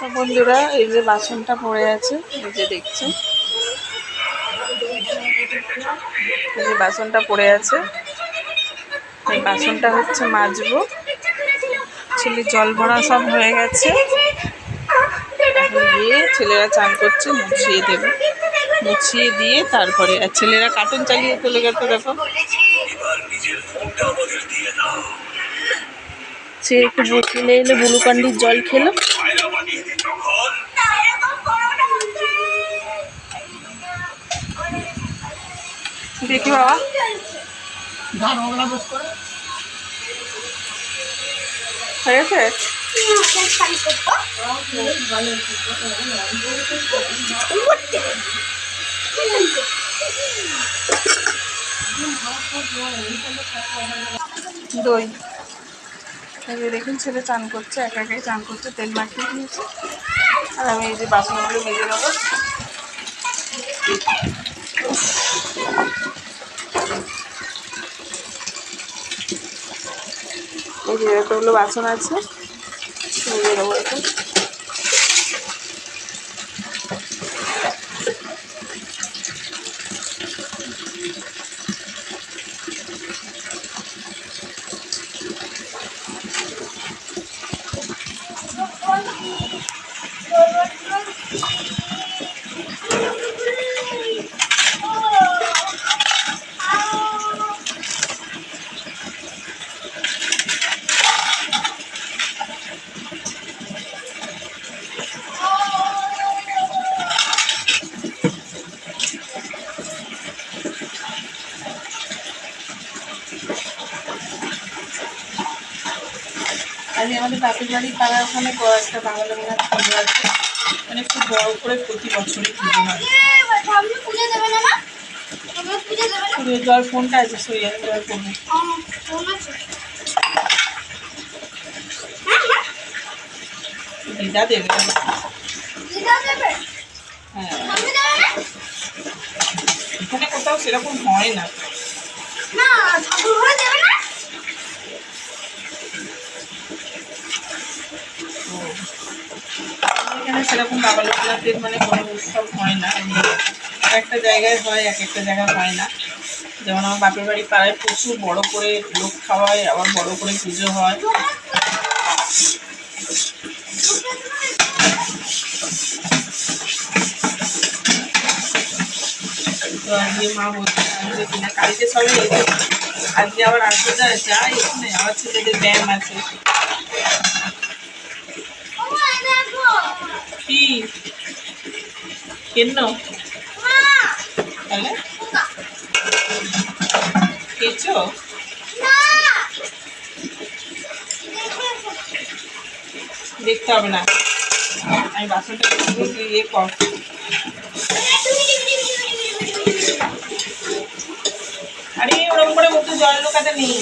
তো বন্ধুরা এই যে বাসনটা পড়ে আছে, এই যে দেখছেন এই যে বাসনটা পড়ে আছে, এই বাসনটা হচ্ছে মাজবো। ছেলে জল ভরা সব হয়ে গেছে, এখন গিয়ে ছেলেরা চান করছে, মুছিয়ে দেবে। মুছিয়ে দিয়ে তারপরে আর ছেলেরা কার্টুন চালিয়ে চলে গেছে। দেখো সে একটু খেলে এলে গ্লুকন্ডির জল খেলো। দেখি বাবা হয়ে গেছে। দই দেখুন ছেলে চান করছে, একা একাই চান করছে, তেল মাখিয়ে দিয়েছে। আর আমি এই যে বাসনগুলো মেজে দেবো। এই যে এতগুলো বাসন আছে, মেজে দেবো এখন। আজকে আমাদের বাপের বাড়ি পাড়ার ওখানে একটা বাংলা মেলার পুজো আছে, মানে খুব বড় করে প্রতি বছরই পুজো হয়। জল ফোনটা আছে, সরিয়ে জল করবো। দিদা দেবে, হ্যাঁ এখানে কোথাও সেরকম হয় না। এখানে সেরকম বাবা লোকনাথের মানে কোনো উৎসব হয় না, একটা জায়গায় হয়, এক একটা জায়গায় হয় না। যেমন আমার বাপের বাড়ি পাড়ায় প্রচুর বড় করে লোক খাওয়ায়, আবার বড় করে পুজো হয়। তো আজকে মা বলছে আসবে কিনা, কালকে সবাই এসে আজকে আবার আসতে যায় যাই, এখানে আমার ছেলেদের ব্যায়াম আছে। কি কেন তাহলে খেয়েছো? দেখতে হবে না, আমি বাসনটা ইয়ে কর। আরে ওরকম করে মুখে জল ঢোকাতে নেই।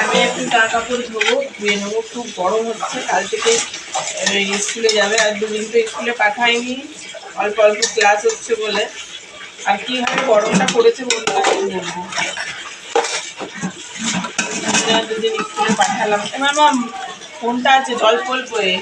আমি একটু জামা কাপড় ধোবো, ধুয়ে নেবো, খুব গরম হচ্ছে। কাল থেকে স্কুলে যাবে, আর দুদিন তো স্কুলে পাঠাইনি, অল্প অল্প ক্লাস হচ্ছে বলে। আর কীভাবে গরমটা পড়েছে বলতে বলবো, দুদিন স্কুলে পাঠালাম। মামা ফোনটা আছে, জল ফল করে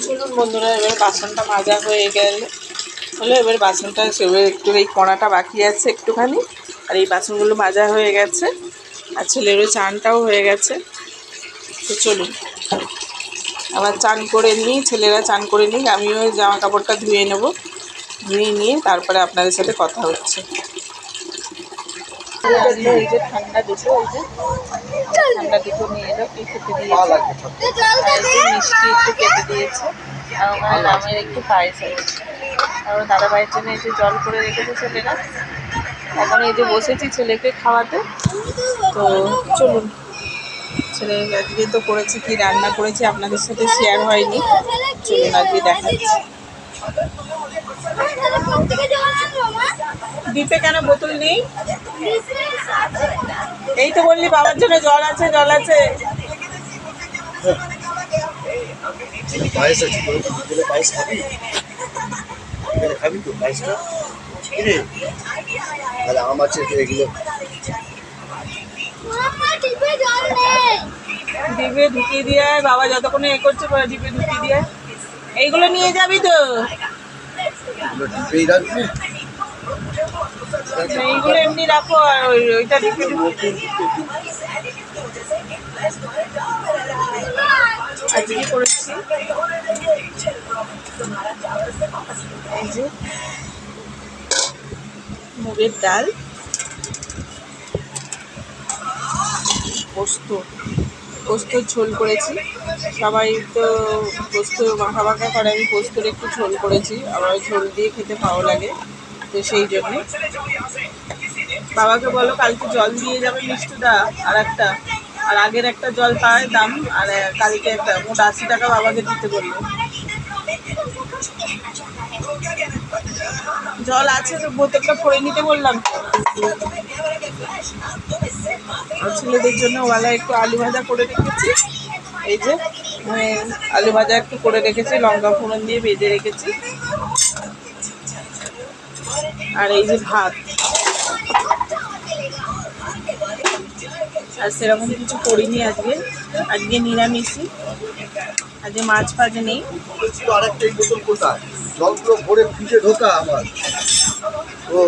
চলুন বন্ধুরা, এবার বাসনটা মাজা হয়ে গেলে এবার বাসনটা সেভাবে একটু এই কড়াটা বাকি আছে একটুখানি, আর এই বাসনগুলো মাজা হয়ে গেছে, আর ছেলের চানটাও হয়ে গেছে। তো চলুন আবার চান করে নিই, ছেলেরা চান করে নিই, আমিও জামা কাপড়টা ধুয়ে নেব, ধুয়ে নিয়ে তারপরে আপনাদের সাথে কথা হচ্ছে। এই যে ঠান্ডা দুটো, এই যে ঠান্ডা দুটো নিয়ে এলো, কি খেতে দিয়েছে, মিষ্টি একটু কেটে দিয়েছে, আর ওখানে নামের একটু পায়েস আছে। আর দাদা ভাইয়ের জন্য এই যে জল করে রেখেছে ছেলেরা। এখন এই যে বসেছি ছেলেকে খাওয়াতে। তো চলুন ছেলে আজকে তো করেছি, কি রান্না করেছি আপনাদের সাথে শেয়ার হয়নি, চলুন আজকে দেখাচ্ছি। দ্বীপে কেন বোতল নেই? এই তো বললি বাবার জন্য জল আছে, জল আছে। পায়েস আছে, পায়েস খাবি? খাবি তো পায়েসটা? তাহলে আম আছে এগুলো ডিপে ঢুকিয়ে দিয়ে বাবা যতক্ষণে এ করছে ডিপে ঢুকিয়ে দিয়ে এইগুলো নিয়ে যাবি তো? ডিপেই রাখবি? এইগুলো এমনি রাখো আর ওইটা ডিপে আজকে করেছি। এই যে মুগের ডাল, পোস্তর ঝোল করেছি। সবাই তো পোস্ত মাখা মাখা করে, আমি পোস্তর একটু ঝোল করেছি, আমার ঝোল দিয়ে খেতে ভালো লাগে, তো সেই জন্যে। বাবাকে বলো কালকে জল দিয়ে যাবে মিষ্টুদা, আর আগের একটা জল পায় দাম, আর কালকে একটা মোট 80 টাকা বাবাকে দিতে বললো। জল আছে তো বোতলটা ভরে নিতে বললাম। আর ছেলেদের জন্য ওয়ালা একটু আলু ভাজা করে রেখেছি। এই যে আলু ভাজা একটু করে রেখেছি, লঙ্কা ফোড়ন দিয়ে ভেজে রেখেছি। আর এই যে ভাত, আর সেরকম কিছু করিনি আজকে নিরামিষই, আজকে মাছ ফাছ নেই। আরেকটা বোতল কোথায়? জলগুলো ভরে ফ্রিজে ঢোকা আমার। ও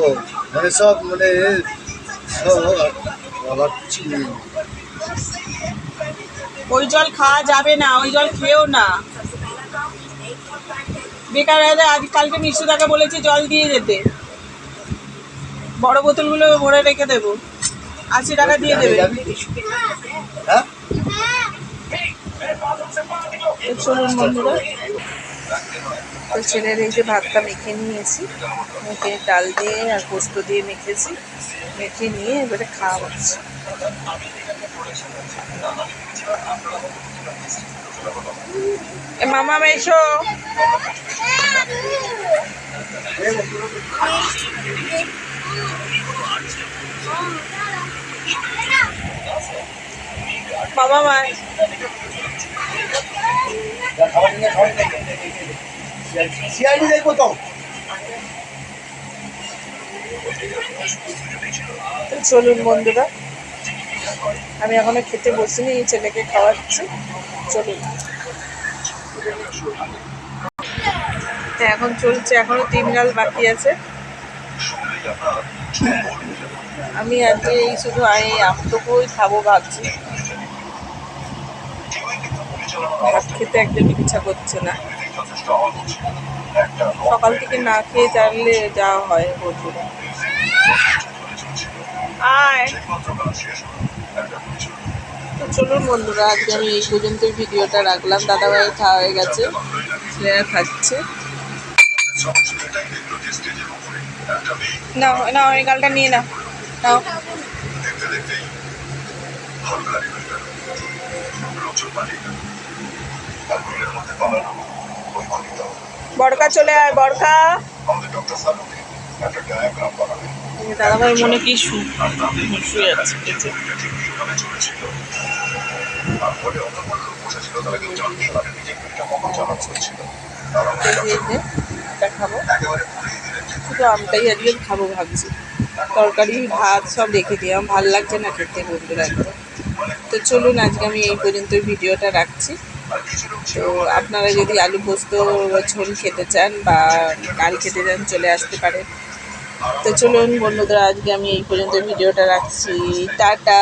মানে সব মানে ওই জল খাওয়া যাবে না, ওই জল খেয়েও না, বেকার। আজ কালকে মিষ্টুদাকে বলেছি জল দিয়ে যেতে, বড় বোতলগুলো ভরে রেখে দেবো, 80 টাকা দিয়ে দেবে। হ্যাঁ চলুন বন্ধুরা, তো ছেলের এই যে ভাতটা মেখে নিয়েছি, মেখে ডাল দিয়ে আর পোস্ত দিয়ে মেখেছি, মেখে নিয়ে এবারে খাওয়া হচ্ছে। মামা এসো। বাবা মা চলুন বন্ধুরা, আমি এখনো খেতে বসিনি, ছেলেকে খাওয়াচ্ছি। চলুন, এখন চলছে, এখনো 3 গাল বাকি আছে। আমি আজকে এই শুধু আমটুকুই খাবো ভাবছি, ভাত খেতে একদম ইচ্ছা করছে না, সকাল থেকে না খেয়ে চাইলে যাওয়া হয় বন্ধুরা। তো চলুন বন্ধুরা, আজকে আমি এই পর্যন্তই ভিডিওটা রাখলাম। দাদাভাই খাওয়া হয়ে গেছে, ছেলেরা খাচ্ছে। নাও নাও, এই গালটা নিয়ে নাও, নাও। বড়কা চলে আয়, বড়কা। দাদাভাই মনে কি শুয়ে আছে। খাবো, শুধু আমটাই আজকে খাবো ভাবছি, তরকারি ভাত সব রেখে দিই, আমার ভালো লাগছে না খেতে বন্ধুরা একদম। তো চলুন, আজকে আমি এই পর্যন্ত ভিডিওটা রাখছি। তো আপনারা যদি আলু পোস্ত ঝোল খেতে চান বা ডাল খেতে চান, চলে আসতে পারেন। তো চলুন বন্ধুরা, আজকে আমি এই পর্যন্ত ভিডিওটা রাখছি। টাটা।